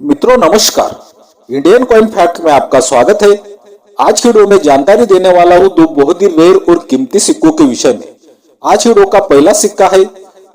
मित्रों नमस्कार, Indian coin fact में आपका स्वागत है। आज की वीडियो में जानकारी देने वाला हूँ दो बहुत ही रेयर और कीमती सिक्कों के विषय में। आज वीडियो का पहला सिक्का है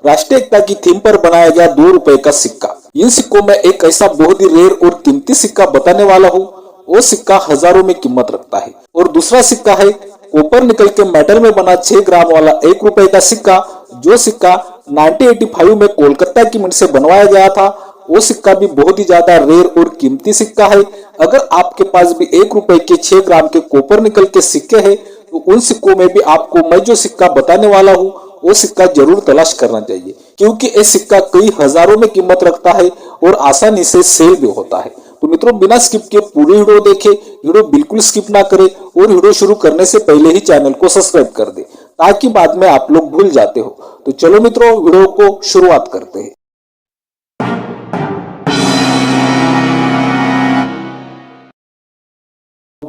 राष्ट्रीय एकता की थीम पर बनाया गया 2 रुपए का सिक्का। इन सिक्कों में एक ऐसा बहुत ही रेयर और कीमती सिक्का बताने वाला हूँ। वो सिक्का हजारों में कीमत रखता है। और दूसरा सिक्का है कॉपर निकल के मेटल में बना 6 ग्राम वाला 1 रुपए का सिक्का। जो सिक्का 1985 में कोलकाता की मिंट से बनवाया गया था। वो सिक्का भी बहुत ही ज्यादा रेयर और कीमती सिक्का है। अगर आपके पास भी 1 रुपए के 6 ग्राम के कॉपर निकल के सिक्के हैं तो उन सिक्कों में भी आपको मैं जो सिक्का बताने वाला हूँ वो सिक्का जरूर तलाश करना चाहिए, क्योंकि ये सिक्का कई हजारों में कीमत रखता है और आसानी से सेल भी होता है। तो मित्रों बिना स्किप के पूरी वीडियो देखें, वीडियो बिल्कुल स्किप ना करें और वीडियो शुरू करने से पहले ही चैनल को सब्सक्राइब कर दे ताकि बाद में आप लोग भूल जाते हो। तो चलो मित्रों वीडियो को शुरुआत करते हैं।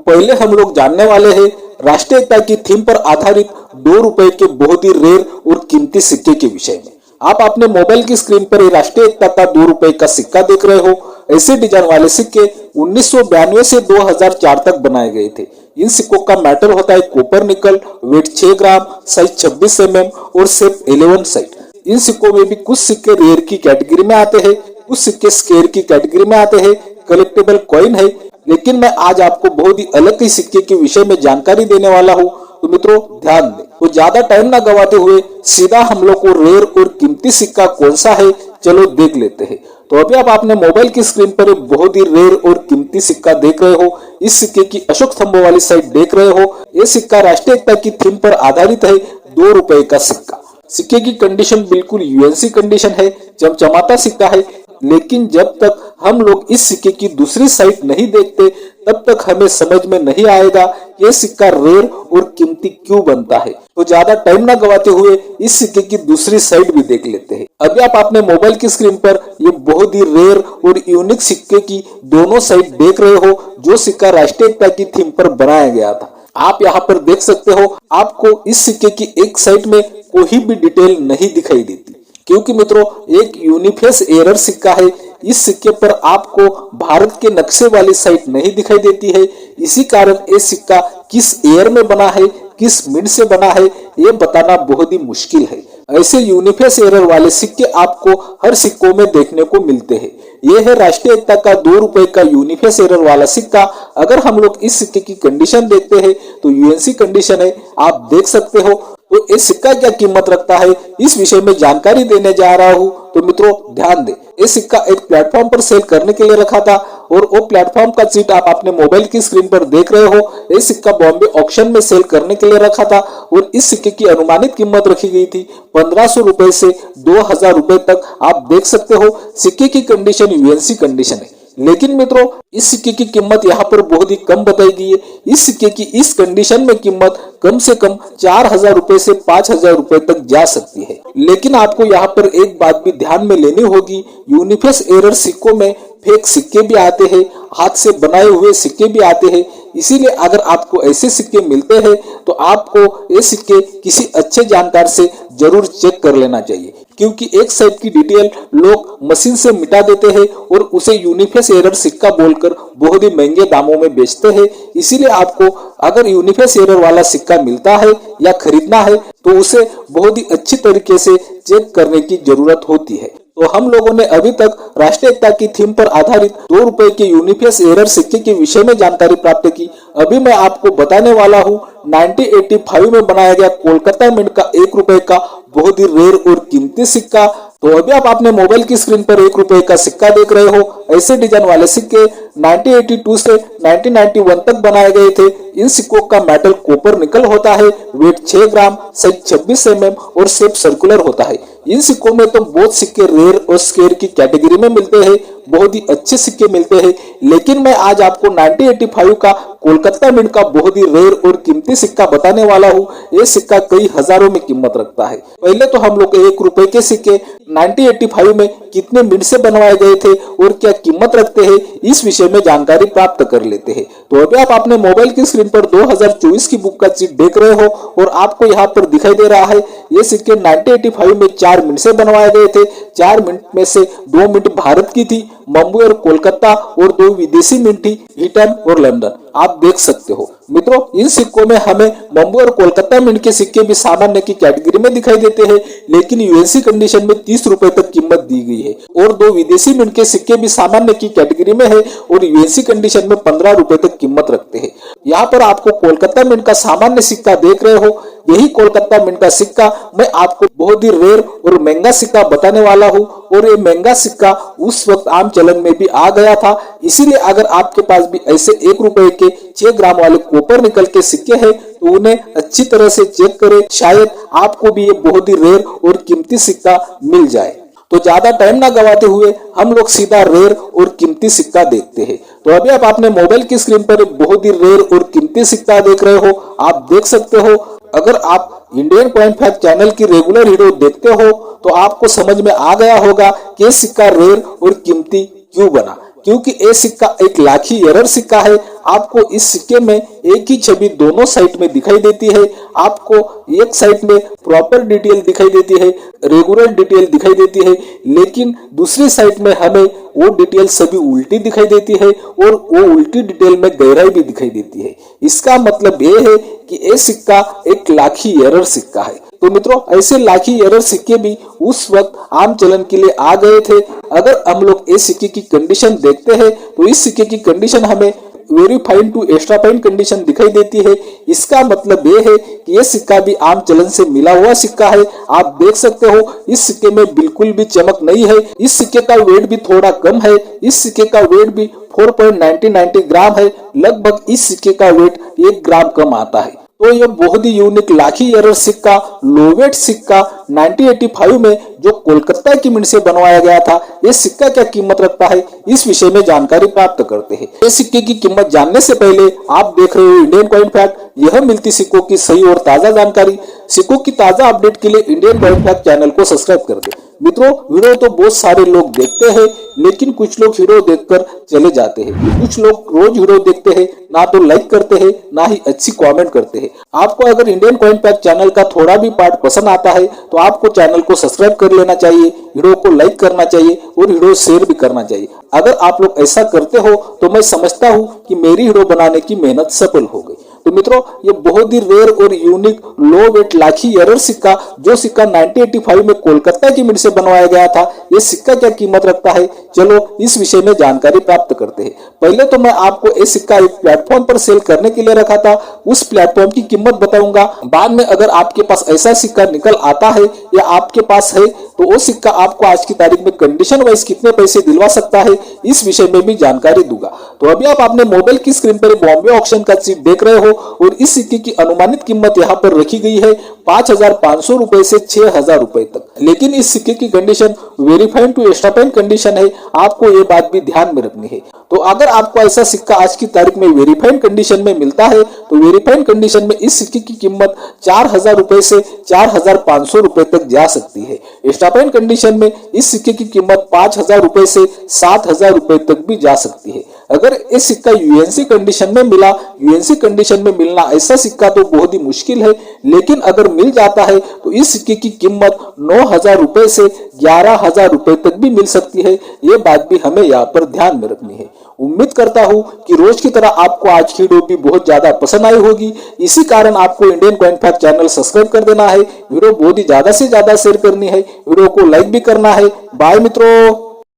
पहले हम लोग जानने वाले हैं राष्ट्रीय एकता की थीम पर आधारित 2 रुपए के बहुत ही रेयर और कीमती सिक्के के विषय में। आप अपने मोबाइल की स्क्रीन पर राष्ट्रीय एकता का 2 रुपए का सिक्का देख रहे हो। ऐसे डिजाइन वाले सिक्के 1992 से 2004 तक बनाए गए थे। इन सिक्कों का मेटल होता है कॉपर निकल, वेट 6 ग्राम, साइज 26 mm और शेप 11 साइड। इन सिक्कों में भी कुछ सिक्के रेयर की कैटेगरी में आते हैं, कुछ सिक्के स्केयर की कैटेगरी में आते हैं, कलेक्टेबल कॉइन है। लेकिन मैं आज आपको बहुत ही अलग ही सिक्के के विषय में जानकारी देने वाला हूँ। तो मित्रों ध्यान दें। तो ज्यादा टाइम ना गवाते हुए सीधा हम लोग को रेयर और कीमती सिक्का कौन सा है चलो देख लेते हैं। तो अभी आप अपने मोबाइल की स्क्रीन पर एक बहुत ही रेयर और कीमती सिक्का देख रहे हो। इस सिक्के की अशोक स्तंभों वाली साइड देख रहे हो। ये सिक्का राष्ट्रीय एकता की थीम पर आधारित है, 2 रुपए का सिक्का। सिक्के की कंडीशन बिल्कुल यूएनसी कंडीशन है, चमचमाता सिक्का है। लेकिन जब तक हम लोग इस सिक्के की दूसरी साइड नहीं देखते तब तक हमें समझ में नहीं आएगा ये सिक्का रेयर और कीमती क्यों बनता है। तो ज्यादा टाइम ना गवाते हुए इस सिक्के की दूसरी साइड भी देख लेते हैं। अभी आप अपने मोबाइल की स्क्रीन पर ये बहुत ही रेयर और यूनिक सिक्के की दोनों साइड देख रहे हो, जो सिक्का राष्ट्रीय एकता की थीम पर बनाया गया था। आप यहाँ पर देख सकते हो, आपको इस सिक्के की एक साइड में कोई भी डिटेल नहीं दिखाई देती, क्योंकि मित्रों एक यूनिफेस एरर सिक्का है। इस सिक्के पर आपको भारत के नक्शे वाली साइड नहीं दिखाई देती है। इसी कारण ये सिक्का किस ईयर में बना है, किस मिनट से बना है, ये बताना बहुत ही मुश्किल है। ऐसे यूनिफेस एरर वाले सिक्के आपको हर सिक्कों में देखने को मिलते हैं। ये है राष्ट्रीय एकता का 2 रुपए का यूनिफेस एरर वाला सिक्का। अगर हम लोग इस सिक्के की कंडीशन देखते हैं तो यूएनसी कंडीशन है, आप देख सकते हो। तो ये सिक्का क्या कीमत रखता है इस विषय में जानकारी देने जा रहा हूँ। तो मित्रों ध्यान दें। ये सिक्का एक प्लेटफॉर्म पर सेल करने के लिए रखा था और वो प्लेटफॉर्म का सीट आप अपने मोबाइल की स्क्रीन पर देख रहे हो। ये सिक्का बॉम्बे ऑक्शन में सेल करने के लिए रखा था और इस सिक्के की अनुमानित कीमत रखी गई थी 1500 रुपए से 2000 रुपए तक। आप देख सकते हो सिक्के की कंडीशन यूएनसी कंडीशन है। लेकिन मित्रों इस सिक्के की कीमत यहाँ पर बहुत ही कम बताई गई है। इस सिक्के की इस कंडीशन में कीमत कम से कम 4000 रुपए से 5000 रुपए तक जा सकती है। लेकिन आपको यहाँ पर एक बात भी ध्यान में लेनी होगी, यूनिफेस एरर सिक्कों में फेक सिक्के भी आते हैं, हाथ से बनाए हुए सिक्के भी आते हैं। इसीलिए अगर आपको ऐसे सिक्के मिलते हैं तो आपको ये सिक्के किसी अच्छे जानकार से जरूर चेक कर लेना चाहिए, क्योंकि एक साइड की डिटेल लोग मशीन से मिटा देते हैं और उसे यूनिफेस एरर सिक्का बोलकर बहुत ही महंगे दामों में बेचते हैं। इसीलिए आपको अगर यूनिफेस एरर वाला सिक्का मिलता है या खरीदना है तो उसे बहुत ही अच्छी तरीके से चेक करने की जरूरत होती है। तो हम लोगों ने अभी तक राष्ट्रीय एकता की थीम पर आधारित 2 रुपए के यूनिफेस एरर सिक्के के विषय में जानकारी प्राप्त की। अभी मैं आपको बताने वाला हूँ 1985 में बनाया गया कोलकाता मिंट का 1 रुपए का बहुत ही रेयर और कीमती सिक्का। तो अभी आप अपने मोबाइल की स्क्रीन पर 1 रुपए का सिक्का देख रहे हो। ऐसे डिजाइन वाले सिक्के 1982 से 1991 तक बनाए गए थे। इन सिक्कों का मेटल कॉपर निकल होता है, वेट 6 ग्राम, साइज 26 mm और शेप सर्कुलर होता है। इन सिक्कों में तो बहुत सिक्के रेयर और स्केयर की कैटेगरी में मिलते हैं, बहुत ही अच्छे सिक्के मिलते हैं। लेकिन मैं आज आपको 1985 का कोलकाता मिंट का बहुत ही रेयर और कीमती सिक्का बताने वाला हूँ। ये सिक्का कई हजारों में कीमत रखता है। पहले तो हम लोग 1 रुपए के सिक्के 1985 में कितने मिनट से बनवाए गए थे और क्या कीमत रखते हैं, इस विषय में जानकारी प्राप्त कर लेते हैं। तो अभी आप अपने मोबाइल की स्क्रीन पर 2024 की बुक का चीट देख रहे हो और आपको यहाँ पर दिखाई दे रहा है ये सिक्के 1985 में 4 मिनट से बनवाए गए थे। 4 मिनट में से 2 मिनट भारत की थी, मुंबई और कोलकाता, और 2 विदेशी मिनट थी, हिटन और लंदन। आप देख सकते हो मित्रों, इन सिक्कों में हमें मुंबई और कोलकाता मिंट के सिक्के भी सामान्य की कैटेगरी में दिखाई देते हैं, लेकिन यूएनसी कंडीशन में 30 रुपए तक कीमत दी गई है, और 2 विदेशी मिंट के सिक्के भी सामान्य की कैटेगरी में है और यूएनसी कंडीशन में 15 रुपए तक कीमत रखते हैं। यहाँ पर आपको कोलकाता मिंट का सामान्य सिक्का देख रहे हो, यही कोलकाता मिंट का सिक्का मैं आपको बहुत ही रेयर और महंगा सिक्का बताने वाला हूँ, और ये महंगा सिक्का उस वक्त आम चलन में भी आ गया था। इसीलिए अगर आपके पास भी ऐसे 1 रुपए के 6 ग्राम वाले कॉपर निकल के सिक्के हैं तो उन्हें अच्छी तरह से चेक करें, शायद आपको भी ये बहुत ही रेयर और कीमती सिक्का मिल जाए। तो ज्यादा टाइम ना गवाते हुए हम लोग सीधा रेयर और कीमती सिक्का देखते हैं। तो अभी आप अपने मोबाइल की स्क्रीन पर एक बहुत ही रेयर और कीमती सिक्का देख रहे हो, आप देख सकते हो। अगर आप इंडियन कॉइन फैक्ट चैनल की रेगुलर वीडियो देखते हो तो आपको समझ में आ गया होगा कि ये सिक्का रेयर और कीमती क्यों बना, क्योंकि ये सिक्का एक लाखी एरर सिक्का है। आपको इस सिक्के में एक ही छवि दोनों साइड में दिखाई देती है। आपको एक साइड में प्रॉपर डिटेल दिखाई देती है, रेगुलर डिटेल दिखाई देती है, लेकिन दूसरी साइड में हमें वो डिटेल सभी उल्टी दिखाई देती है और वो उल्टी डिटेल में गहराई भी दिखाई देती है। इसका मतलब ये है कि ये सिक्का एक लाखी एरर सिक्का है। तो मित्रों, ऐसे लाखी एरर सिक्के भी उस वक्त आम चलन के लिए आ गए थे। अगर हम लोग इस सिक्के की कंडीशन देखते हैं तो इस सिक्के की कंडीशन हमें very fine to extra fine condition दिखाई देती है। इसका मतलब ये है कि ये सिक्का भी आम चलन से मिला हुआ सिक्का है। आप देख सकते हो इस सिक्के में बिल्कुल भी चमक नहीं है। इस सिक्के का वेट भी थोड़ा कम है। इस सिक्के का वेट भी 4.90 ग्राम है। लगभग इस सिक्के का वेट 1 ग्राम कम आता है। तो ये बहुत ही यूनिक लाखी एरर सिक्का, लोवेट सिक्का 1985 में जो कोलकाता की मिंट से बनवाया गया था, ये सिक्का क्या कीमत रखता है, इस विषय में जानकारी प्राप्त करते हैं। इस सिक्के की कीमत जानने से पहले आप देख रहे हो इंडियन कॉइन फैक्ट। यह मिलती सिक्कों की सही और ताजा जानकारी, सिक्कों की ताजा अपडेट के लिए इंडियन कॉइन फैक्ट चैनल को सब्सक्राइब कर दे। मित्रों, वीडियो तो बहुत सारे लोग देखते हैं, लेकिन कुछ लोग वीडियो देखकर चले जाते हैं। कुछ लोग रोज वीडियो देखते हैं, ना तो लाइक करते हैं ना ही अच्छी कमेंट करते हैं। आपको अगर इंडियन कॉइन फैक्ट चैनल का थोड़ा भी पार्ट पसंद आता है तो आपको चैनल को सब्सक्राइब कर लेना चाहिए, वीडियो को लाइक करना चाहिए और वीडियो शेयर भी करना चाहिए। अगर आप लोग ऐसा करते हो तो मैं समझता हूँ कि मेरी वीडियो बनाने की मेहनत सफल हो गई। तो मित्रों, ये बहुत ही रेयर और यूनिक लो वेट लाखी एरर सिक्का, जो सिक्का 1985 में कोलकाता की मिंट से बनवाया गया था, ये सिक्का क्या कीमत रखता है, चलो इस विषय में जानकारी प्राप्त करते हैं। पहले तो मैं आपको ये सिक्का एक प्लेटफॉर्म पर सेल करने के लिए रखा था, उस प्लेटफॉर्म की कीमत बताऊंगा। बाद में अगर आपके पास ऐसा सिक्का निकल आता है या आपके पास है तो वो सिक्का आपको आज की तारीख में कंडीशन वाइज कितने पैसे दिलवा सकता है, इस विषय में भी जानकारी दूंगा। तो अभी आप अपने मोबाइल की स्क्रीन पर बॉम्बे ऑक्शन का चीट देख रहे हो और इस सिक्के की अनुमानित कीमत यहाँ पर रखी गई है 5,500 रुपए से 6,000 रुपए तक। लेकिन इस सिक्के की condition verified to extra fine condition है, आपको ये बात भी ध्यान में रखनी है। तो अगर आपको ऐसा सिक्का आज की तारीख में वेरीफाइड कंडीशन में मिलता है तो वेरीफाइड कंडीशन में इस सिक्के की कीमत 4,000 रुपए से 4,500 रुपए तक जा सकती है। एक्स्ट्रा फाइन कंडीशन में इस सिक्के की कीमत 5,000 रुपए से 7,000 रुपए तक भी जा सकती है। अगर इस सिक्का यूएनसी कंडीशन में मिला, यूएनसी कंडीशन में मिलना ऐसा सिक्का तो बहुत ही मुश्किल है, लेकिन अगर मिल जाता है तो इस सिक्के की कीमत 9,000 रुपए से 11,000 रुपए तक भी मिल सकती है। ये बात भी हमें यहाँ पर ध्यान में रखनी है। उम्मीद करता हूँ कि रोज की तरह आपको आज की वीडियो भी बहुत ज्यादा पसंद आई होगी। इसी कारण आपको Indian coin fact channel subscribe कर देना है, वीडियो बहुत ही ज्यादा से ज्यादा शेयर करनी है, वीडियो को लाइक भी करना है। बाय मित्रों।